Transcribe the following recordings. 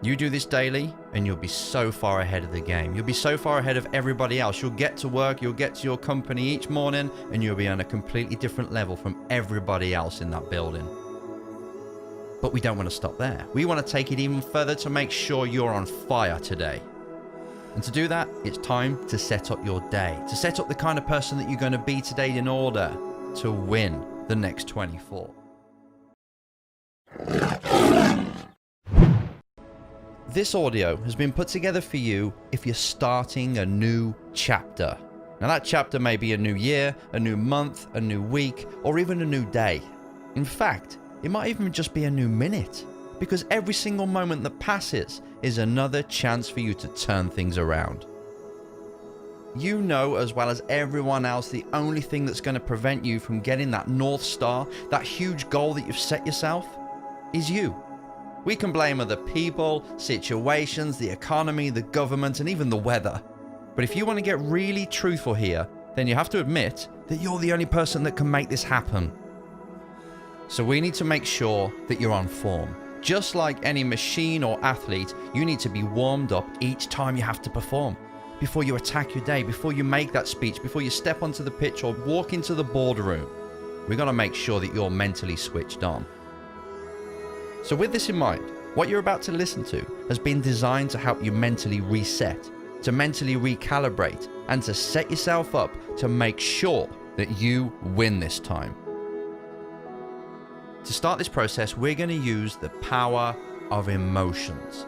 You do this daily and you'll be so far ahead of the game. You'll be so far ahead of everybody else. You'll get to work, you'll get to your company each morning, and you'll be on a completely different level from everybody else in that building. But we don't want to stop there. We want to take it even further to make sure you're on fire today. And to do that, it's time to set up your day, to set up the kind of person that you're going to be today in order to win the next 24. This audio has been put together for you if you're starting a new chapter. Now that chapter may be a new year, a new month, a new week, or even a new day. In fact, it might even just be a new minute, because every single moment that passes is another chance for you to turn things around. You know as well as everyone else, the only thing that's going to prevent you from getting that North Star, that huge goal that you've set yourself, is you. We can blame other people, situations, the economy, the government, and even the weather. But if you want to get really truthful here, then you have to admit that you're the only person that can make this happen. So we need to make sure that you're on form. Just like any machine or athlete, you need to be warmed up each time you have to perform. Before you attack your day, before you make that speech, before you step onto the pitch or walk into the boardroom, we've got to make sure that you're mentally switched on. So with this in mind, what you're about to listen to has been designed to help you mentally reset, to mentally recalibrate, and to set yourself up to make sure that you win this time. To start this process, we're going to use the power of emotions.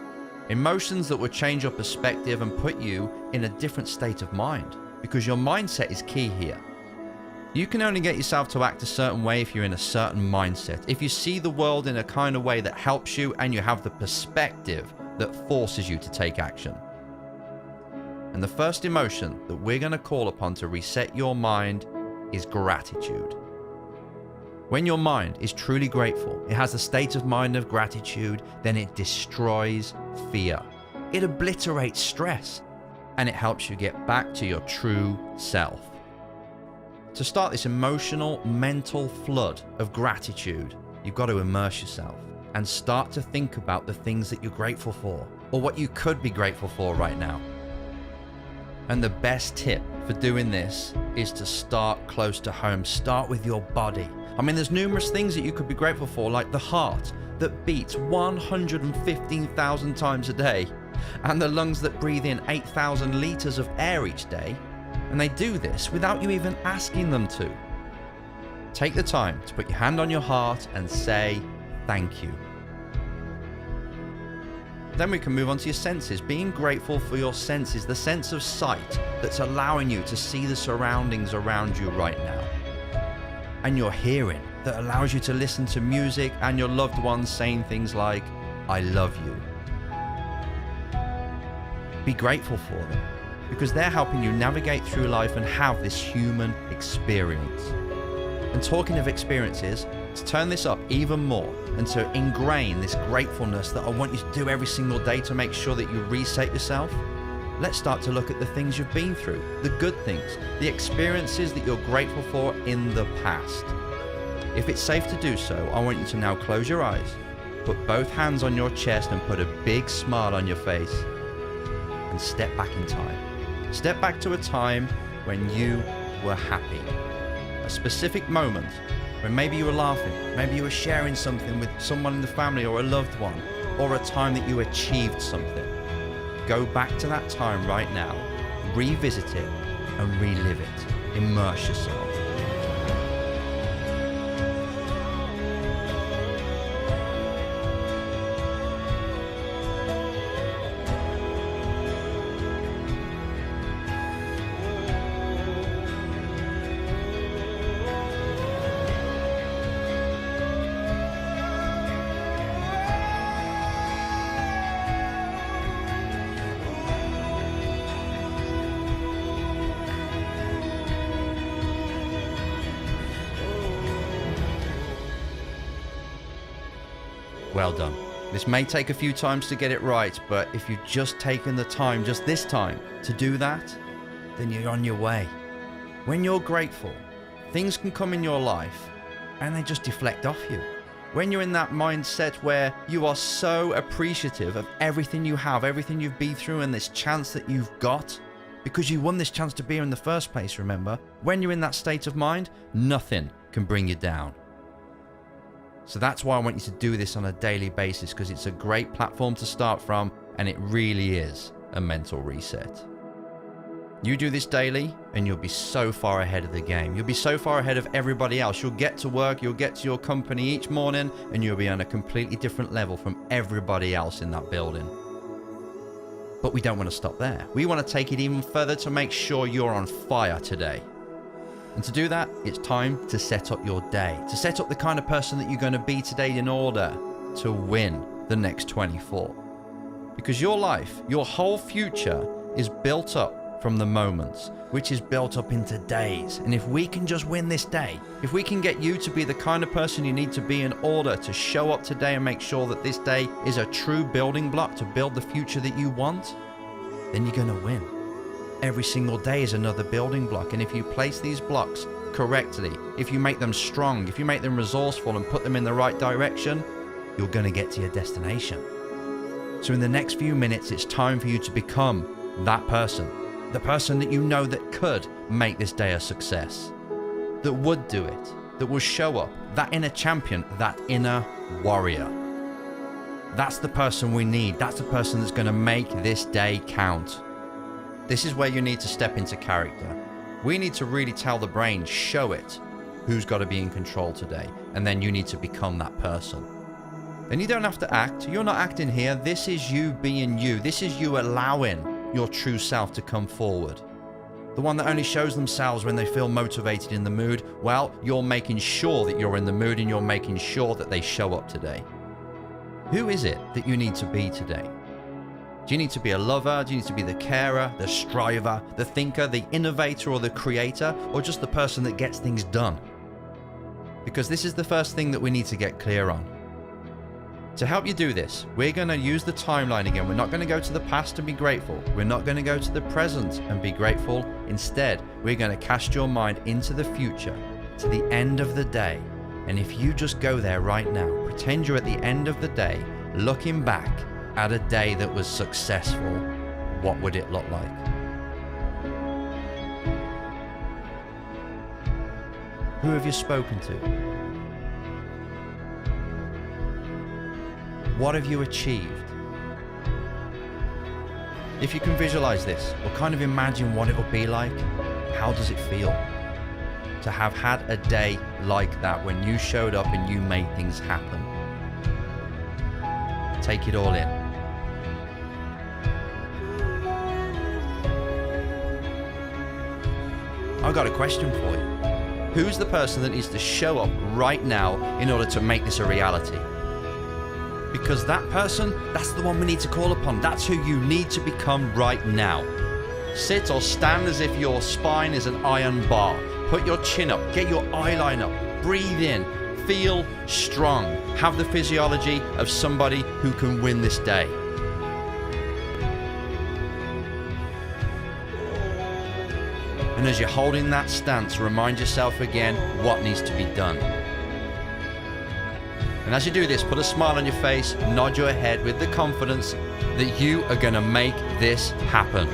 Emotions that will change your perspective and put you in a different state of mind, because your mindset is key here. You can only get yourself to act a certain way if you're in a certain mindset. If you see the world in a kind of way that helps you and you have the perspective that forces you to take action. And the first emotion that we're going to call upon to reset your mind is gratitude. When your mind is truly grateful, it has a state of mind of gratitude, then it destroys fear. It obliterates stress, and it helps you get back to your true self. To start this emotional, mental flood of gratitude, you've got to immerse yourself and start to think about the things that you're grateful for, or what you could be grateful for right now. And the best tip for doing this is to start close to home. Start with your body. I mean, there's numerous things that you could be grateful for, like the heart that beats 115,000 times a day, and the lungs that breathe in 8,000 liters of air each day. And they do this without you even asking them to. Take the time to put your hand on your heart and say thank you. Then we can move on to your senses. Being grateful for your senses, the sense of sight that's allowing you to see the surroundings around you right now. And your hearing that allows you to listen to music and your loved ones saying things like, I love you. Be grateful for them, because they're helping you navigate through life and have this human experience. And talking of experiences, to turn this up even more and to ingrain this gratefulness that I want you to do every single day to make sure that you reset yourself, let's start to look at the things you've been through, the good things, the experiences that you're grateful for in the past. If it's safe to do so, I want you to now close your eyes, put both hands on your chest and put a big smile on your face, and step back in time. Step back to a time when you were happy. A specific moment when maybe you were laughing, maybe you were sharing something with someone in the family or a loved one, or a time that you achieved something. Go back to that time right now, revisit it and relive it. Immerse yourself. Well done. This may take a few times to get it right, but if you've just taken the time, just this time, to do that, then you're on your way. When you're grateful, things can come in your life and they just deflect off you. when you're in that mindset where you are so appreciative of everything you have, everything you've been through, and this chance that you've got, because you won this chance to be here in the first place, remember? When you're in that state of mind, nothing can bring you down. So that's why I want you to do this on a daily basis, because it's a great platform to start from, and it really is a mental reset. You do this daily and you'll be so far ahead of the game. You'll be so far ahead of everybody else. You'll get to work, you'll get to your company each morning, and you'll be on a completely different level from everybody else in that building. But we don't want to stop there. We want to take it even further to make sure you're on fire today. And to do that, it's time to set up your day, to set up the kind of person that you're going to be today in order to win the next 24. Because your life, your whole future is built up from the moments, which is built up into days. And if we can just win this day, if we can get you to be the kind of person you need to be in order to show up today and make sure that this day is a true building block to build the future that you want, then you're going to win. Every single day is another building block. And if you place these blocks correctly, if you make them strong, if you make them resourceful and put them in the right direction, you're going to get to your destination. So in the next few minutes, it's time for you to become that person. The person that you know that could make this day a success, that would do it, that will show up, that inner champion, that inner warrior. That's the person we need. That's the person that's going to make this day count. This is where you need to step into character. We need to really tell the brain, show it, who's got to be in control today. And then you need to become that person. And you don't have to act. You're not acting here. This is you being you. This is you allowing your true self to come forward. The one that only shows themselves when they feel motivated in the mood. Well, you're making sure that you're in the mood and you're making sure that they show up today. Who is it that you need to be today? Do you need to be a lover? Do you need to be the carer, the striver, the thinker, the innovator, or the creator, or just the person that gets things done? Because this is the first thing that we need to get clear on. To help you do this, we're going to use the timeline again. We're not going to go to the past and be grateful. We're not going to go to the present and be grateful. Instead, we're going to cast your mind into the future, to the end of the day. And if you just go there right now, pretend you're at the end of the day, looking back at a day that was successful, what would it look like? Who have you spoken to? What have you achieved? If you can visualize this, or kind of imagine what it will be like, how does it feel to have had a day like that when you showed up and you made things happen? Take it all in. I've got a question for you. Who's the person that needs to show up right now in order to make this a reality? Because that person, that's the one we need to call upon. That's who you need to become right now. Sit or stand as if your spine is an iron bar. Put your chin up, get your eye line up, breathe in, feel strong. Have the physiology of somebody who can win this day. And as you're holding that stance, remind yourself again what needs to be done. And as you do this, put a smile on your face, nod your head with the confidence that you are going to make this happen.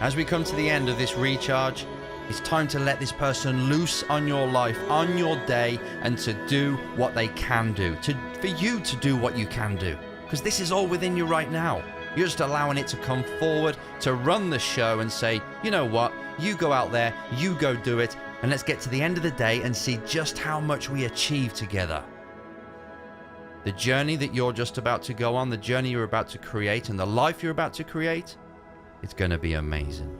As we come to the end of this recharge, it's time to let this person loose on your life, on your day, and to do what they can do, for you to do what you can do. Because this is all within you right now. You're just allowing it to come forward, to run the show and say, you know what, you go out there, you go do it, and let's get to the end of the day and see just how much we achieve together. The journey that you're just about to go on, the journey you're about to create, and the life you're about to create, it's going to be amazing.